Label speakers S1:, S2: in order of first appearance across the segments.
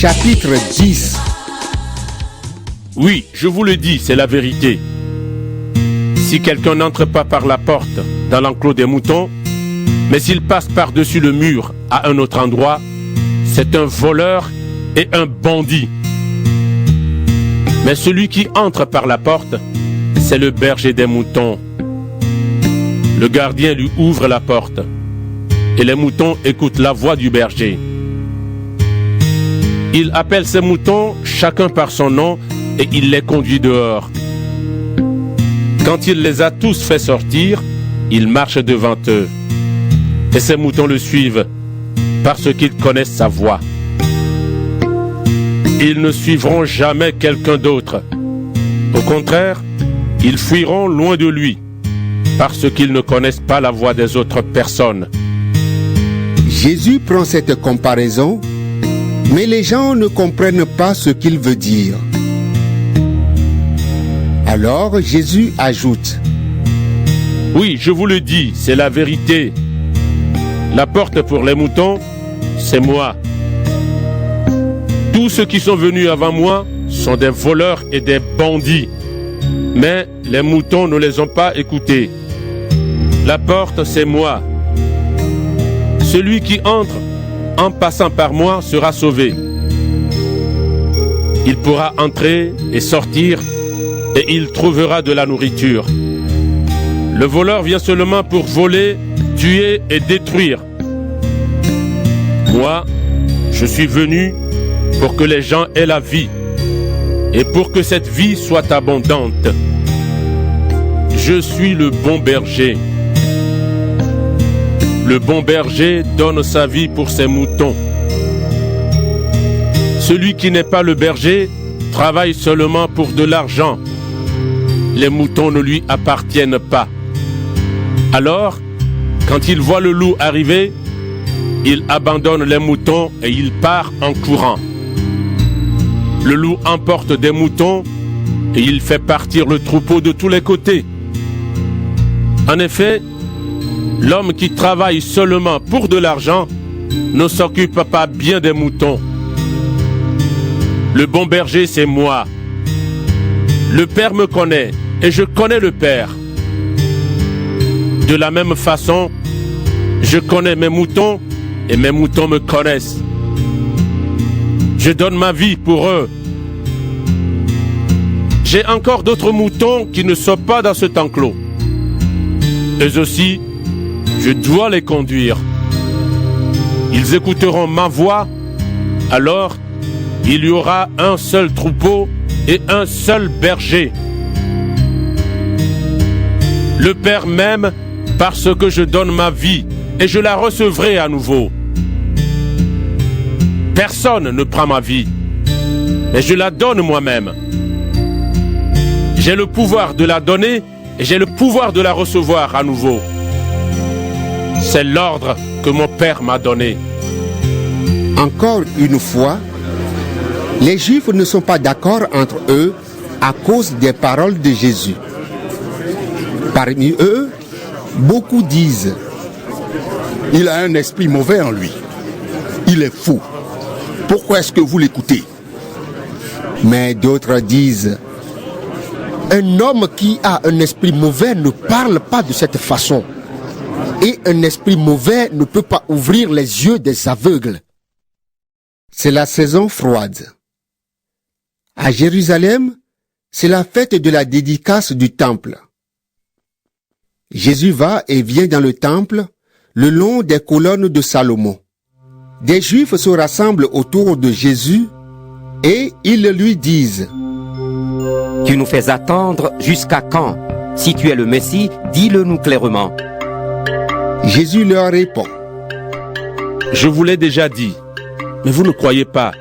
S1: Chapitre 10.
S2: Oui, je vous le dis, c'est la vérité. Si quelqu'un n'entre pas par la porte dans l'enclos des moutons, mais s'il passe par-dessus le mur à un autre endroit, c'est un voleur et un bandit. Mais celui qui entre par la porte, c'est le berger des moutons. Le gardien lui ouvre la porte, et les moutons écoutent la voix du berger. Il appelle ses moutons chacun par son nom et il les conduit dehors. Quand il les a tous fait sortir, il marche devant eux. Et ses moutons le suivent parce qu'ils connaissent sa voix. Ils ne suivront jamais quelqu'un d'autre. Au contraire, ils fuiront loin de lui parce qu'ils ne connaissent pas la voix des autres personnes.
S1: Jésus prend cette comparaison, mais les gens ne comprennent pas ce qu'il veut dire. Alors Jésus ajoute:
S2: Oui, je vous le dis, c'est la vérité. La porte pour les moutons, c'est moi. Tous ceux qui sont venus avant moi sont des voleurs et des bandits. Mais les moutons ne les ont pas écoutés. La porte, c'est moi. Celui qui entre en passant par moi sera sauvé. Il pourra entrer et sortir et il trouvera de la nourriture. Le voleur vient seulement pour voler, tuer et détruire. Moi, je suis venu pour que les gens aient la vie et pour que cette vie soit abondante. Je suis le bon berger. Le bon berger donne sa vie pour ses moutons. Celui qui n'est pas le berger travaille seulement pour de l'argent. Les moutons ne lui appartiennent pas. Alors, quand il voit le loup arriver, il abandonne les moutons et il part en courant. Le loup emporte des moutons et il fait partir le troupeau de tous les côtés. En effet, l'homme qui travaille seulement pour de l'argent ne s'occupe pas bien des moutons. Le bon berger, c'est moi. Le Père me connaît et je connais le Père. De la même façon, je connais mes moutons et mes moutons me connaissent. Je donne ma vie pour eux. J'ai encore d'autres moutons qui ne sont pas dans cet enclos. Eux aussi, je dois les conduire. Ils écouteront ma voix, alors il y aura un seul troupeau et un seul berger. Le Père m'aime parce que je donne ma vie et je la recevrai à nouveau. Personne ne prend ma vie, mais je la donne moi-même. J'ai le pouvoir de la donner et j'ai le pouvoir de la recevoir à nouveau. C'est l'ordre que mon Père m'a donné.
S1: Encore une fois, les Juifs ne sont pas d'accord entre eux à cause des paroles de Jésus. Parmi eux, beaucoup disent «
S3: Il a un esprit mauvais en lui. Il est fou. Pourquoi est-ce que vous l'écoutez ?»
S1: Mais d'autres disent « Un homme qui a un esprit mauvais ne parle pas de cette façon. Et un esprit mauvais ne peut pas ouvrir les yeux des aveugles. » C'est la saison froide. À Jérusalem, c'est la fête de la dédicace du temple. Jésus va et vient dans le temple le long des colonnes de Salomon. Des Juifs se rassemblent autour de Jésus et ils lui disent
S4: « Tu nous fais attendre jusqu'à quand? Si tu es le Messie, dis-le-nous clairement. »
S1: Jésus leur répond
S2: « Je vous l'ai déjà dit, mais vous ne croyez pas.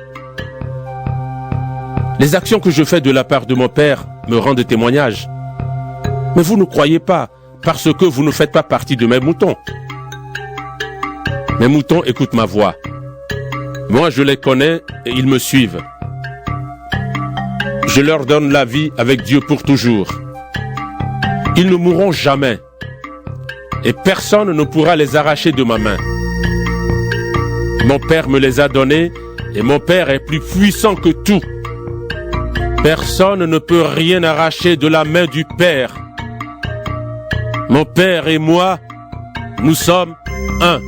S2: Les actions que je fais de la part de mon Père me rendent témoignage. Mais vous ne croyez pas parce que vous ne faites pas partie de mes moutons. Mes moutons écoutent ma voix. Moi, je les connais et ils me suivent. Je leur donne la vie avec Dieu pour toujours. Ils ne mourront jamais. Et personne ne pourra les arracher de ma main. Mon Père me les a donnés et mon Père est plus puissant que tout. Personne ne peut rien arracher de la main du Père. Mon Père et moi, nous sommes un. »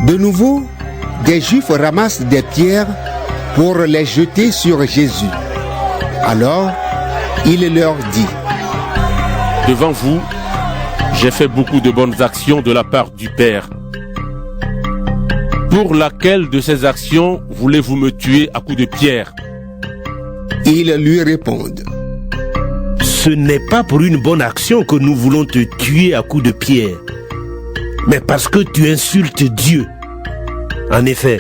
S1: De nouveau, des Juifs ramassent des pierres pour les jeter sur Jésus. Alors, il leur dit
S2: « Devant vous, j'ai fait beaucoup de bonnes actions de la part du Père. Pour laquelle de ces actions voulez-vous me tuer à coups de pierre ?»
S1: Ils lui répondent
S5: « Ce n'est pas pour une bonne action que nous voulons te tuer à coups de pierre, mais parce que tu insultes Dieu. En effet,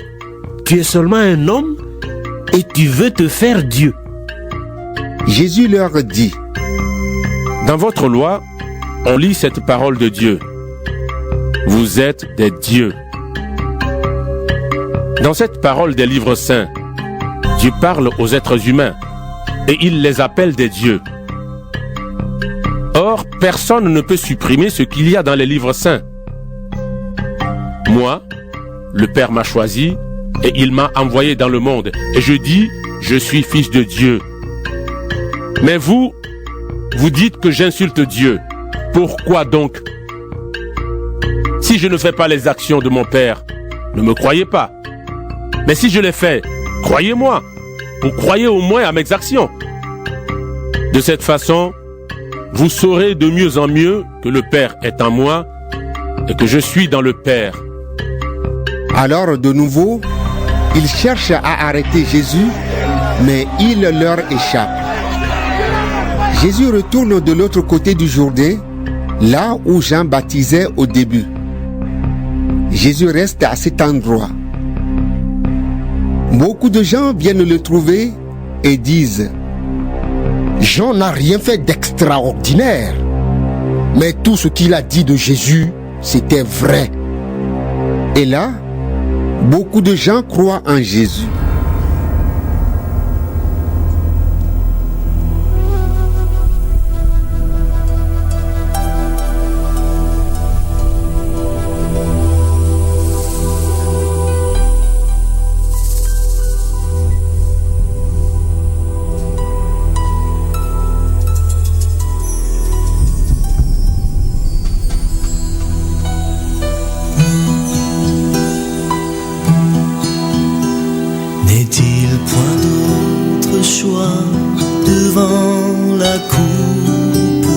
S5: tu es seulement un homme et tu veux te faire Dieu. »
S1: Jésus leur dit
S2: « Dans votre loi, on lit cette parole de Dieu. Vous êtes des dieux. » Dans cette parole des livres saints, Dieu parle aux êtres humains et il les appelle des dieux. Or, personne ne peut supprimer ce qu'il y a dans les livres saints. Moi, le Père m'a choisi et il m'a envoyé dans le monde. Et je dis, je suis fils de Dieu. Mais vous, vous dites que j'insulte Dieu. Pourquoi donc? Si je ne fais pas les actions de mon Père, ne me croyez pas. Mais si je les fais, croyez-moi, ou croyez au moins à mes actions. De cette façon, vous saurez de mieux en mieux que le Père est en moi et que je suis dans le Père. »
S1: Alors de nouveau, ils cherchent à arrêter Jésus, mais il leur échappe. Jésus retourne de l'autre côté du Jourdain, là où Jean baptisait au début. Jésus reste à cet endroit. Beaucoup de gens viennent le trouver et disent « Jean n'a rien fait d'extraordinaire, mais tout ce qu'il a dit de Jésus, c'était vrai. Et là, beaucoup de gens croient en Jésus.
S6: N'est-il point d'autre choix devant la coupe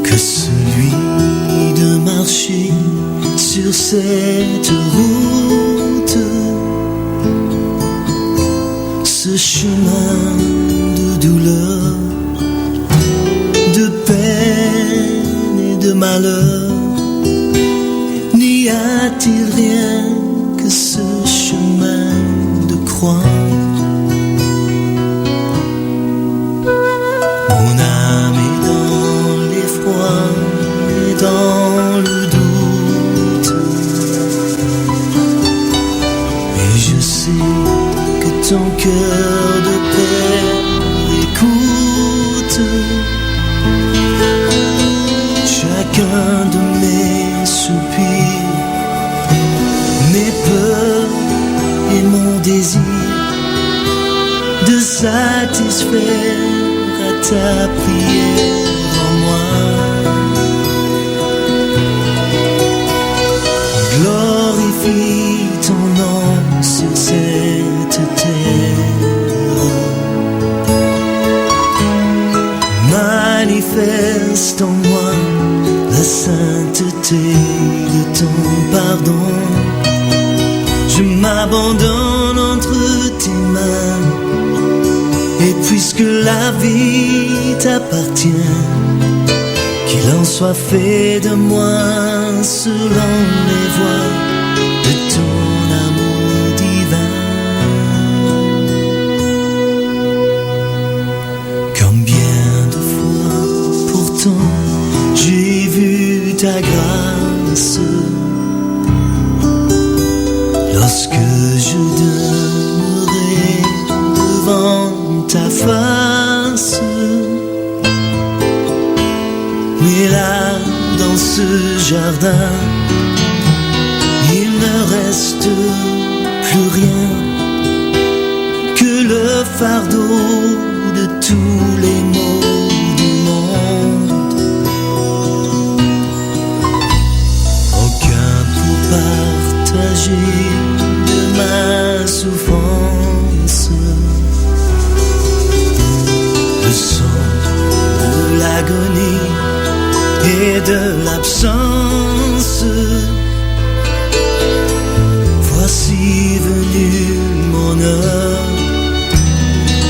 S6: que celui de marcher sur cette route, ce chemin de douleur, de peine et de malheur? N'y a-t-il rien que ce chemin de croix? Mon âme est dans l'effroi et dans le doute, et je sais que ton cœur de père écoute chacun de mes soupirs, mes peurs et mon désir de satisfaire à ta prière en moi. Glorifie ton nom sur cette terre, manifeste en moi la sainteté de ton pardon. Je m'abandonne entre tes mains, et puisque la vie t'appartient, qu'il en soit fait de moi selon les voies de ton amour divin. Combien de fois pourtant j'ai vu ta grâce lorsque je demeurais devant ta face. Mais là, dans ce jardin, il ne reste plus rien que le fardeau de tous les maux du monde. Aucun pour partager de ma souffrance, le son de l'agonie et de l'absence. Voici venu mon heure,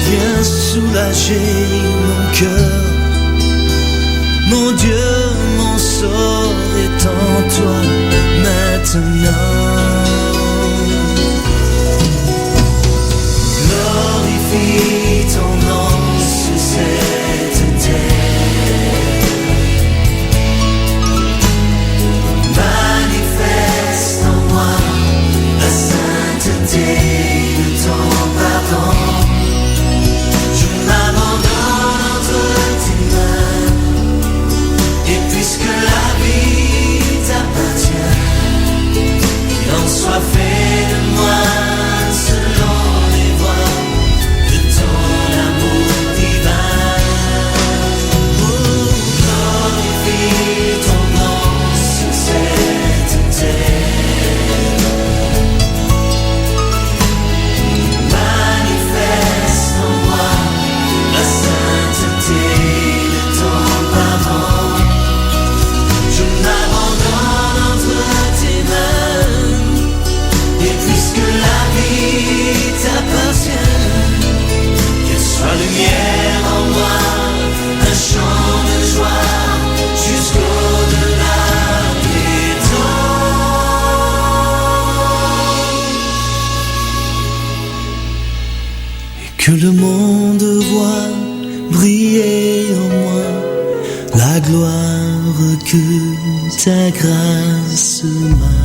S6: viens soulager mon cœur. Mon Dieu, mon sort est en toi maintenant. Glorifie ton nom sur cette terre, manifeste en moi la sainteté de ton pardon. Je m'abandonne entre tes mains, et puisque la vie t'appartient, qu'il en soit fait de moi selon les voies de ton amour divin. Oh, glorifie ton nom sur cette terre, manifeste en moi la sainteté de ton pardon. Je m'abandonne entre tes mains, et puisque la vie t'appartient, qu'elle soit lumière en moi, un chant de joie jusqu'au-delà des temps. Et que le monde voit briller en moi la gloire que ta grâce ce matin.